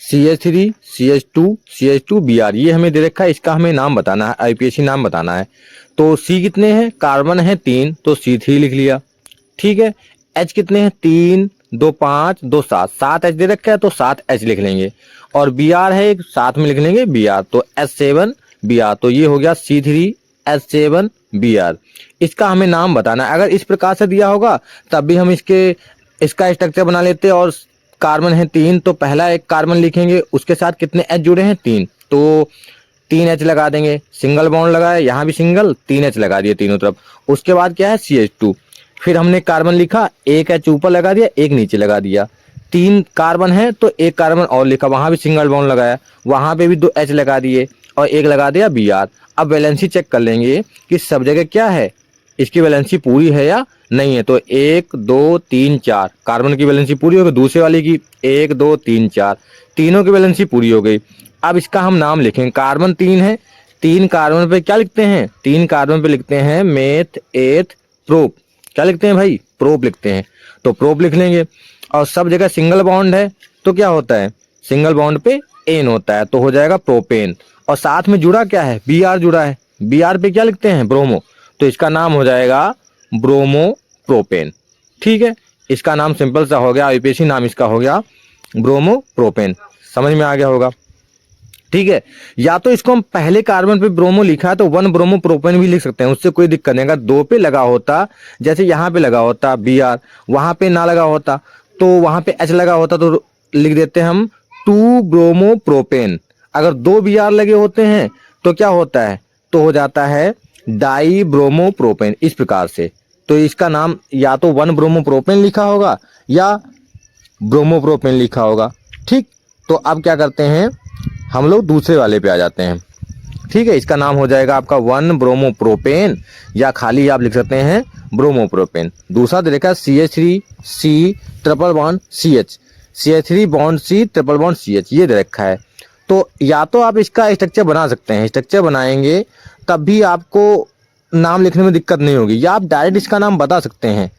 CH3 CH2 CH2 Br, ये हमें दे रखा है, इसका हमें नाम बताना है, IUPAC नाम बताना है। तो C कितने हैं, कार्बन है 3, तो C3 लिख लिया। ठीक है, H कितने हैं, 3 2 5 2 7, 7 H दे रखा है तो 7 H लिख लेंगे। और Br है एक, साथ में लिख लेंगे Br, तो H7 Br, तो ये हो गया C3 H7 Br। इसका हमें नाम बताना है। अगर इस प्रकार से दिया होगा तब भी हम इसका स्ट्रक्चर बना लेते, और कार्बन है 3 तो पहला एक कार्बन लिखेंगे, उसके साथ कितने H जुड़े हैं, 3, तो 3 H लगा देंगे। सिंगल बॉन्ड लगाया, यहाँ भी सिंगल, 3 H लगा दिए तीनों तरफ। उसके बाद क्या है, CH2। फिर हमने कार्बन लिखा, एक H ऊपर लगा दिया, एक नीचे लगा दिया। 3 कार्बन है तो एक कार्बन और लिखा, वहां भी सिंगल बॉन्ड लगाया, वहां पे भी 2 H लगा दिए और एक लगा दिया Br। अब वैलेंसी चेक कर लेंगे कि सब जगह क्या है, इसकी वैलेंसी पूरी है या नहीं है। तो 1 2 3 4 कार्बन की वैलेंसी पूरी हो गई, दूसरे वाले की 1 2 3 4, तीनों की वैलेंसी पूरी हो गई। अब इसका हम नाम लिखेंगे, कार्बन 3 है, 3 कार्बन पे क्या लिखते हैं, 3 कार्बन पे लिखते हैं मेथ एथ प्रोप। क्या लिखते हैं भाई, प्रोप लिखते हैं, तो प्रोप लिख लेंगे। और सब जगह सिंगल बॉन्ड है तो क्या होता है, सिंगल बॉन्ड पे एन होता है, तो हो जाएगा प्रोपेन। और साथ में जुड़ा क्या है, Br जुड़ा है, Br पे क्या लिखते हैं, ब्रोमो, तो इसका नाम हो जाएगा ब्रोमो प्रोपेन। ठीक है, इसका नाम सिंपल सा हो गया, IUPAC नाम इसका हो गया ब्रोमो प्रोपेन। समझ में आ गया होगा। ठीक है, या तो इसको हम पहले कार्बन पे ब्रोमो लिखा है तो 1 ब्रोमो प्रोपेन भी लिख सकते हैं, उससे कोई दिक्कत नहीं। अगर 2 पे लगा होता, जैसे यहाँ पे लगा होता Br, वहां पे ना लगा होता तो वहां पे H लगा होता, तो लिख देते हैं हम 2 ब्रोमो प्रोपेन। अगर 2 Br लगे होते हैं तो क्या होता है, तो हो जाता है डाई ब्रोमो प्रोपेन, इस प्रकार से। तो इसका नाम या तो 1 ब्रोमो प्रोपेन लिखा होगा या ब्रोमो प्रोपेन लिखा होगा। ठीक, तो अब क्या करते हैं, हम लोग दूसरे वाले पे आ जाते हैं। ठीक है, इसका नाम हो जाएगा आपका 1 ब्रोमो प्रोपेन, या खाली आप लिख सकते हैं ब्रोमो प्रोपेन। दूसरा दे रखा है CH3 C triple bond CH, CH3 bond C triple bond CH, ये दे रखा है। तो या तो आप इसका स्ट्रक्चर बना सकते हैं, स्ट्रक्चर बनाएंगे तब भी आपको नाम लिखने में दिक्कत नहीं होगी, या आप डायरेक्ट इसका नाम बता सकते हैं।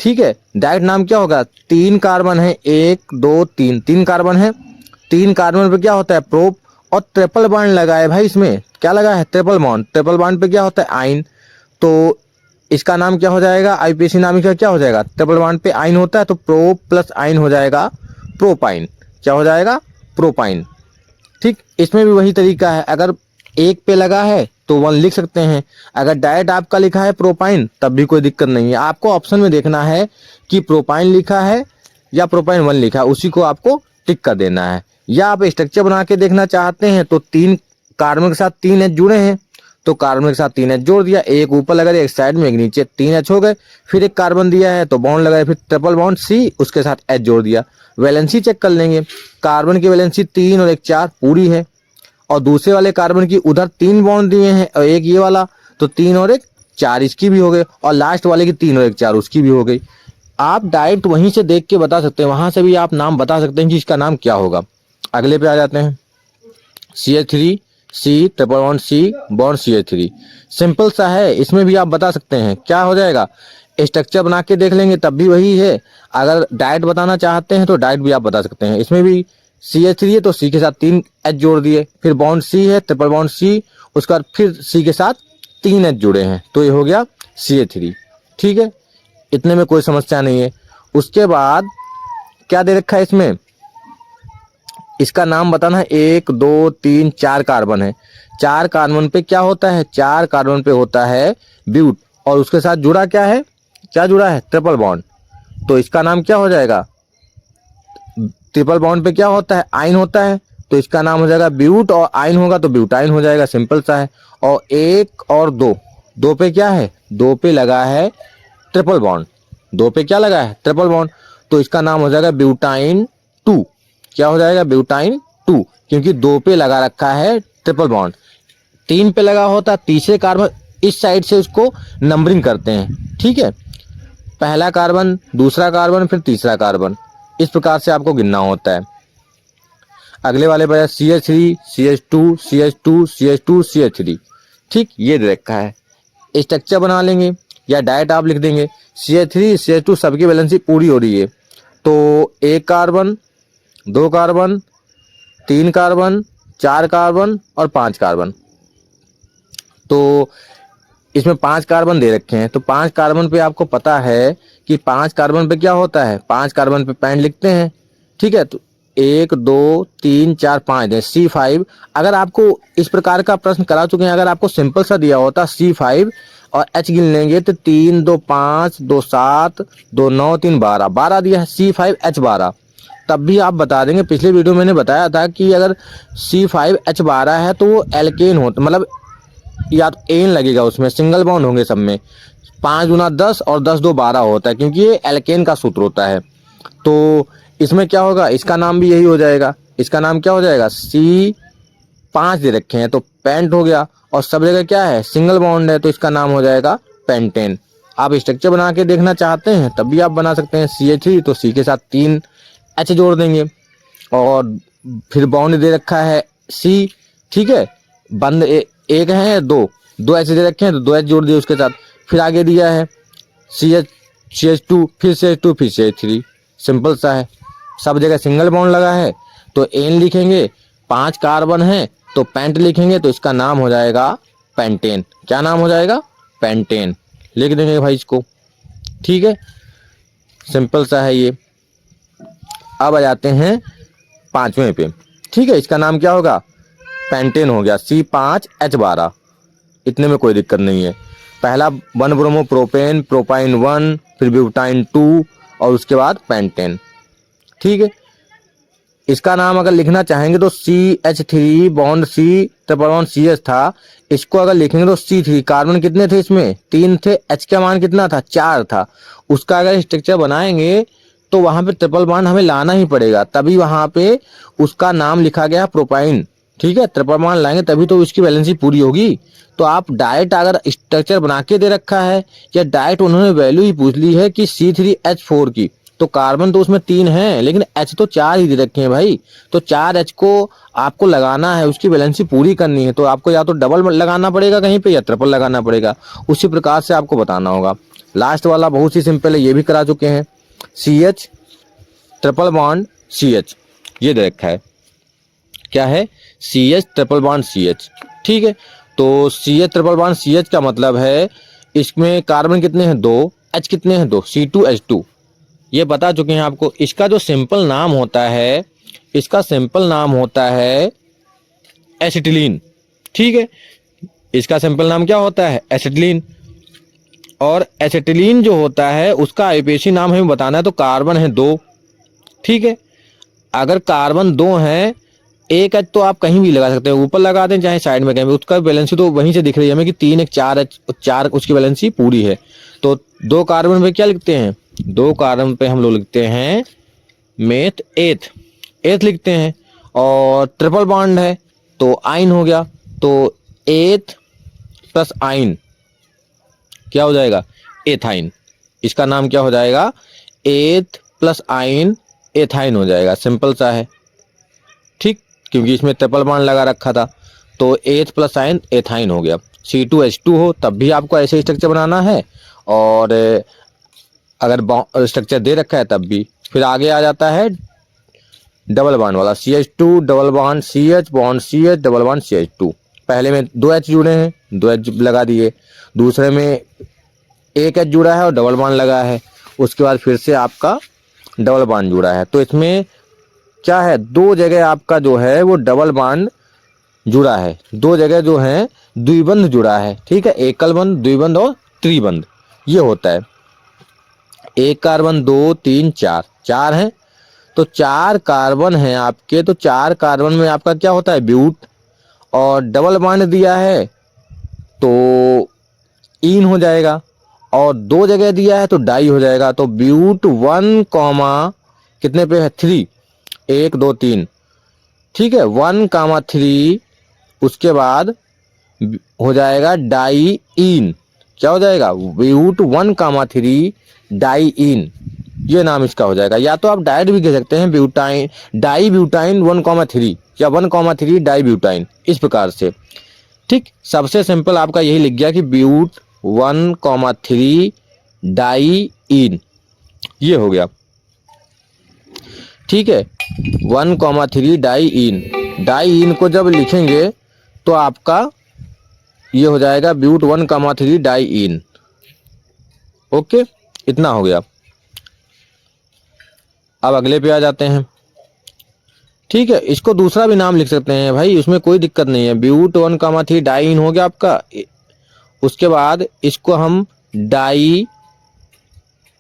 ठीक है, डायरेक्ट नाम क्या होगा, 3 कार्बन है, 1 2 3, 3 कार्बन है, 3 कार्बन पे क्या होता है, प्रोप, और ट्रिपल बॉन्ड लगा है भाई, इसमें क्या लगा है, ट्रिपल बॉन्ड। ट्रिपल बॉन्ड पे क्या होता है, आइन, तो इसका नाम क्या हो जाएगा, IUPAC नाम इसका क्या हो जाएगा, ट्रिपल बॉन्ड पे आइन होता है तो प्रोप प्लस आइन हो जाएगा प्रोपाइन। क्या हो जाएगा, प्रोपाइन। ठीक, इसमें भी वही तरीका है, अगर एक पे लगा है तो 1 लिख सकते हैं, अगर डायरेक्ट आपका लिखा है प्रोपाइन तब भी कोई दिक्कत नहीं है। आपको ऑप्शन में देखना है कि प्रोपाइन लिखा है या प्रोपाइन 1 लिखा है, उसी को आपको टिक कर देना है। या आप स्ट्रक्चर बना के देखना चाहते हैं तो 3 कार्बन के साथ 3 H जुड़े हैं तो कार्बन के साथ 3 H जोड़ दिया, एक ऊपर लगा दिया, एक साइड में, एक नीचे, 3 H हो गए। फिर एक कार्बन दिया है तो बॉन्ड लगाया, फिर ट्रिपल बॉन्ड C, उसके साथ H जोड़ दिया। वैलेंसी चेक कर लेंगे, कार्बन की वैलेंसी 3 और 1 4 पूरी है, और दूसरे वाले कार्बन की उधर 3 बॉन्ड दिए हैं और एक ये वाला, तो 3 और 1 4 इसकी भी हो गई, और लास्ट वाले की 3 और 1 4 उसकी भी हो गई। आप डायरेक्ट वहीं से देख के बता सकते हैं, वहां से भी आप नाम बता सकते हैं कि इसका नाम क्या होगा। अगले पे आ जाते हैं, CH3 C triple bond C bond CH3, simple सा है, इसमें भी आप बता सकते हैं क्या हो जाएगा। स्ट्रक्चर बना के देख लेंगे तब भी वही है, अगर डायरेक्ट बताना चाहते हैं तो डायरेक्ट भी आप बता सकते हैं। इसमें भी CH3 है तो C के साथ 3 H जोड़ दिए, फिर बॉन्ड C है ट्रिपल बॉन्ड C, उसके बाद फिर C के साथ 3 H जुड़े हैं, तो ये हो गया CH3। ठीक है, इतने में कोई समस्या नहीं है। उसके बाद क्या दे रखा है इसमें, इसका नाम बताना है, 1 2 3 4 कार्बन है, 4 कार्बन पे क्या होता है, 4 कार्बन पे होता है ब्यूट, और उसके साथ जुड़ा क्या है, क्या जुड़ा है, ट्रिपल बॉन्ड, तो इसका नाम क्या हो जाएगा, ट्रिपल बॉन्ड पे क्या होता है, आइन होता है, तो इसका नाम हो जाएगा ब्यूट, और आइन होगा तो ब्यूटाइन हो जाएगा, सिंपल सा है। और 1 और 2, 2 पे क्या है, 2 पे लगा है ट्रिपल बॉन्ड, 2 पे क्या लगा है, ट्रिपल बॉन्ड, तो इसका नाम हो जाएगा ब्यूटाइन 2। क्या हो जाएगा, ब्यूटाइन 2, क्योंकि 2 पे लगा रखा है ट्रिपल बॉन्ड। 3 पे लगा होता तीसरे कार्बन, इस साइड से उसको नंबरिंग करते हैं। ठीक है, पहला कार्बन, दूसरा कार्बन, फिर तीसरा कार्बन, इस प्रकार से आपको गिनना होता है। अगले वाले पर CH3 CH2 CH2 CH2 CH3। ठीक, ये दे रखा है, स्ट्रक्चर बना लेंगे या डायरेक्ट आप लिख देंगे CH3 CH2 सबकी वैलेंसी पूरी हो रही है, तो 1 कार्बन, 2 कार्बन, 3 कार्बन, 4 कार्बन और 5 कार्बन। तो इसमें 5 कार्बन दे रखे हैं, तो 5 कार्बन पे आपको पता है कि 5 कार्बन पे क्या होता है, 5 कार्बन पे पेंट लिखते हैं। ठीक है, तो 1 2 3 4 5 है C5। अगर आपको इस प्रकार का प्रश्न करा चुके हैं, अगर आपको सिंपल सा दिया होता C5 और H गिन लेंगे तो 3 2 5 2 7 2 9 3 12, 12 दिया है C5H12, तब भी आप बता देंगे। पिछले वीडियो मैंने बताया था कि अगर C5H12 है तो वो एल्केन होता, मतलब या तो एन लगेगा, उसमें सिंगल बॉन्ड होंगे सब में। 5 गुना 10 और 10 2 12 होता है, क्योंकि ये एल्केन का सूत्र होता है। तो इसमें क्या होगा, इसका नाम भी यही हो जाएगा। इसका नाम क्या हो जाएगा, C5 दे रखे हैं तो पेंट हो गया, और सब जगह क्या है, सिंगल बॉन्ड है, तो इसका नाम हो जाएगा पेंटेन। आप स्ट्रक्चर बना के देखना चाहते हैं तब भी आप बना सकते हैं। CH3 तो C के साथ 3 H जोड़ देंगे, और फिर बॉन्ड दे रखा है C। ठीक है, बंद एक है, दो H दे रखे हैं तो 2 H जोड़ दिए उसके साथ। फिर आगे दिया है CH2, फिर CH2, फिर CH3। सिंपल सा है, सब जगह सिंगल बॉन्ड लगा है तो एन लिखेंगे। 5 कार्बन है तो पेंट लिखेंगे, तो इसका नाम हो जाएगा पेंटेन। क्या नाम हो जाएगा, पेंटेन। लिख देंगे भाई इसको। ठीक है, सिंपल सा है ये। अब आ जाते हैं 5वें पे। ठीक है, इसका नाम क्या होगा, पेंटेन हो गया, C5H12। इतने में कोई दिक्कत नहीं है। पहला 1 ब्रोमो प्रोपेन, प्रोपाइन 1, फिर ब्यूटाइन 2 और उसके बाद पेंटेन। ठीक है, इसका नाम अगर लिखना चाहेंगे तो CH3 bond C triple bond CH था, इसको अगर लिखेंगे तो C3। कार्बन कितने थे इसमें, 3 थे। H का मान कितना था, 4 था। उसका अगर स्ट्रक्चर बनाएंगे तो वहां पे ट्रिपल बॉन्ड हमें लाना ही पड़ेगा, तभी वहां पे उसका नाम लिखा गया प्रोपाइन। ठीक है, ट्रिपल बॉन्ड लाएंगे तभी तो उसकी वैलेंसी पूरी होगी। तो आप डायरेक्ट अगर स्ट्रक्चर बना के दे रखा है, या डायरेक्ट उन्होंने वैल्यू ही पूछ ली है कि C3H4 की, तो कार्बन तो उसमें 3 है लेकिन H तो 4 ही दे रखे हैं भाई। तो 4 H को आपको लगाना है, उसकी वैलेंसी पूरी करनी है, तो आपको या तो डबल लगाना पड़ेगा कहीं पे, या ट्रिपल लगाना पड़ेगा। उसी प्रकार से आपको बताना होगा। लास्ट वाला बहुत ही सिंपल है, ये भी करा चुके हैं। CH ट्रिपल बॉन्ड CH, ये दे रखा है। क्या है, CH ट्रिपल बॉन्ड CH। ठीक है, तो CH ट्रिपल बॉन्ड CH का मतलब है इसमें कार्बन कितने हैं, 2, H कितने हैं, 2, C2H2। ये बता चुके हैं आपको। इसका जो सिंपल नाम होता है, इसका सिंपल नाम होता है एसिटिलीन। ठीक है, इसका सिंपल नाम क्या होता है, एसिटिलीन। और एसिटिलीन जो होता है उसका आईपीएसी नाम हमें बताना है, तो कार्बन है 2। ठीक है, अगर कार्बन 2 हैं, एक H तो आप कहीं भी लगा सकते हैं, ऊपर लगा दें चाहे साइड में कहीं भी, उसका वैलेंसी तो वहीं से दिख रही है हमें कि 3 1 4 H, 4 उसकी वैलेंसी पूरी है। तो 2 कार्बन पे क्या लिखते हैं, 2 कार्बन पे हम लोग लिखते हैं मेथ एथ लिखते हैं। और ट्रिपल बॉन्ड है तो आइन हो गया, तो एथ प्लस आइन क्या हो जाएगा, एथाइन। इसका नाम क्या हो जाएगा, एथ प्लस आइन एथाइन हो जाएगा। सिंपल सा है। ठीक, क्योंकि इसमें ट्रिपल बॉन्ड लगा रखा था, तो एथ प्लस आइन एथाइन हो गया। C2H2 हो तब भी आपको ऐसे स्ट्रक्चर बनाना है, और अगर स्ट्रक्चर दे रखा है तब भी। फिर आगे आ जाता है डबल बॉन्ड वाला, CH2 double bond CH bond CH double bond CH2। पहले में 2 H जुड़े हैं, 2 H लगा दिए। दूसरे में 1 H जुड़ा है और डबल बॉन्ड लगा है। उसके बाद फिर से आपका डबल बॉन्ड जुड़ा है। तो इसमें क्या है, 2 जगह आपका जो है वो डबल बॉन्ड जुड़ा है, 2 जगह जो है द्विबंध जुड़ा है। ठीक है, एकल बंध, द्विबंध और त्रिबंध ये होता है। 1 कार्बन 2 3 4, 4 है, तो 4 कार्बन है आपके, तो 4 कार्बन में आपका क्या होता है, ब्यूट। और डबल बॉन्ड दिया है तो इन हो जाएगा, और 2 जगह दिया है तो डाई हो जाएगा। तो ब्यूट 1 कॉमा कितने पे है, 3, 1 2 3। ठीक है, 1 कामा 3, उसके बाद हो जाएगा डाई इन। क्या हो जाएगा, ब्यूट 1 कामा 3 डाई इन, ये नाम इसका हो जाएगा। या तो आप डायरेक्ट भी कह सकते हैं ब्यूटाइन, डाई ब्यूटाइन 1,3 या 1,3 डाई ब्यूटाइन, इस प्रकार से। ठीक, सबसे सिंपल आपका यही लिख गया कि ब्यूट 1,3 डाई इन, ये हो गया। ठीक है, 1,3 डाईइन। डाईइन को जब लिखेंगे तो आपका ये हो जाएगा ब्यूट 1,3 डाईइन। ओके, इतना हो गया। अब अगले पे आ जाते हैं। ठीक है, इसको दूसरा भी नाम लिख सकते हैं भाई, उसमें कोई दिक्कत नहीं है। ब्यूट 1,3 डाईइन हो गया आपका। उसके बाद इसको हम डाई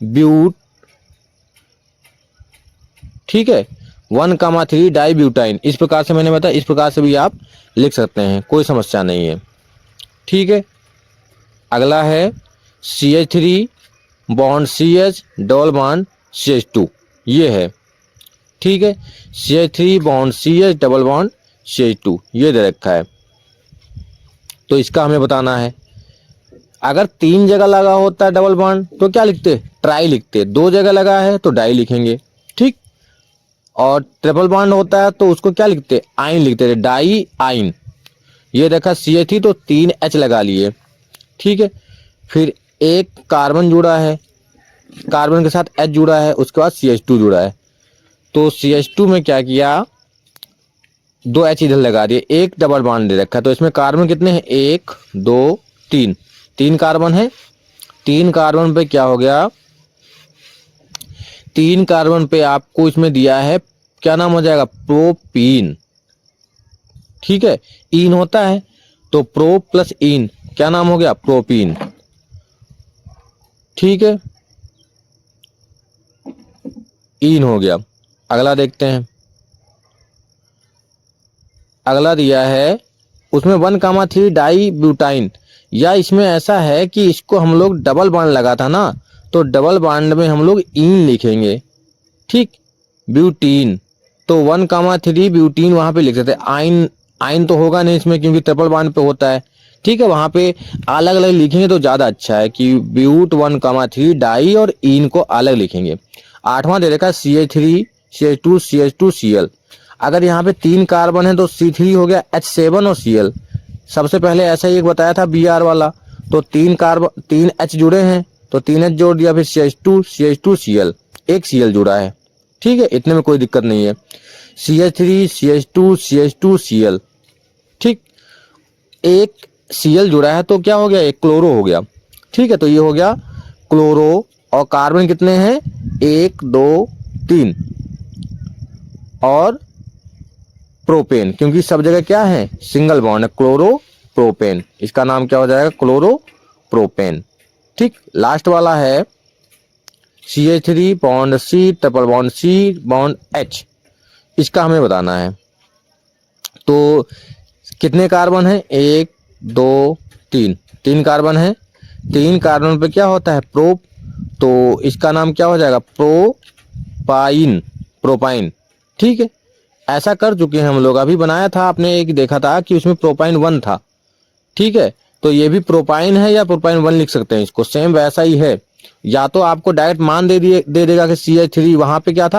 ब्यूट, ठीक है, 1,3 डाई ब्यूटाइन, इस प्रकार से मैंने बताया, इस प्रकार से भी आप लिख सकते हैं, कोई समस्या नहीं है। ठीक है, अगला है CH3 bond CH double bond CH2, ये है। ठीक है, CH3 bond CH double bond CH2 ये दे रखा है। तो इसका हमें बताना है। अगर 3 जगह लगा होता है डबल बॉन्ड तो क्या लिखते, ट्राई लिखते। 2 जगह लगा है तो डाई लिखेंगे। ठीक, और ट्रिपल बॉन्ड होता है तो उसको क्या लिखते, आइन लिखते थे, डाई आइन। ये देखा CH3 तो 3 H लगा लिए। ठीक है, फिर एक कार्बन जुड़ा है, कार्बन के साथ H जुड़ा है, उसके बाद CH2 जुड़ा है। तो CH2 में क्या किया, 2 H इधर लगा दिए, एक डबल बॉन्ड दे रखा है। तो इसमें कार्बन कितने हैं, 1 2 3, 3 कार्बन है। 3 कार्बन पे क्या हो गया, 3 कार्बन पे आपको इसमें दिया है, क्या नाम हो जाएगा, प्रोपीन। ठीक है, इन होता है तो प्रो प्लस इन क्या नाम हो गया, प्रोपीन। ठीक है, इन हो गया। अगला देखते हैं। अगला दिया है उसमें 1,3 डाई ब्यूटाइन, या इसमें ऐसा है कि इसको हम लोग डबल बॉन्ड लगा था ना, तो डबल बॉन्ड में हम लोग इन लिखेंगे। ठीक, ब्यूटीन, तो 1,3 ब्यूटीन वहां पे लिख सकते हैं। आइन, आइन तो होगा नहीं इसमें क्योंकि ट्रिपल बॉन्ड पे होता है। ठीक है, वहां पे अलग अलग लिखेंगे तो ज्यादा अच्छा है कि ब्यूट 1,3 डाई और इन को अलग लिखेंगे। 8वां दे रखा है CH3 CH2 CH2 Cl। अगर यहाँ पे 3 कार्बन है तो C3 हो गया H7 और Cl। सबसे पहले ऐसा ही एक बताया था Br वाला, तो 3 कार्बन 3 H जुड़े हैं तो 3 H जोड़ दिया, फिर CH2 Cl, एक Cl जुड़ा है। ठीक है, इतने में कोई दिक्कत नहीं है। CH3 CH2 Cl, ठीक, एक Cl जुड़ा है तो क्या हो गया, एक क्लोरो हो गया। ठीक है, तो ये हो गया क्लोरो, और कार्बन कितने हैं, 1 2 3, और प्रोपेन, क्योंकि सब जगह क्या है, सिंगल बॉन्ड है, क्लोरो प्रोपेन, इसका नाम क्या हो जाएगा, क्लोरो प्रोपेन। ठीक, लास्ट वाला है CH3 bond C triple bond C bond H, इसका हमें बताना है। तो कितने कार्बन है, 1 2 3, 3 कार्बन है। 3 कार्बन पे क्या होता है, प्रोप, तो इसका नाम क्या हो जाएगा, प्रोपाइन, प्रोपाइन। ठीक है, ऐसा कर चुके हैं हम लोग, अभी बनाया था आपने एक देखा था कि उसमें प्रोपाइन 1 था। ठीक है, तो ये भी प्रोपाइन है या प्रोपाइन 1 लिख सकते हैं इसको, सेम वैसा ही है। या तो आपको डायरेक्ट मान दे देगा कि CH3 वहां पे क्या था,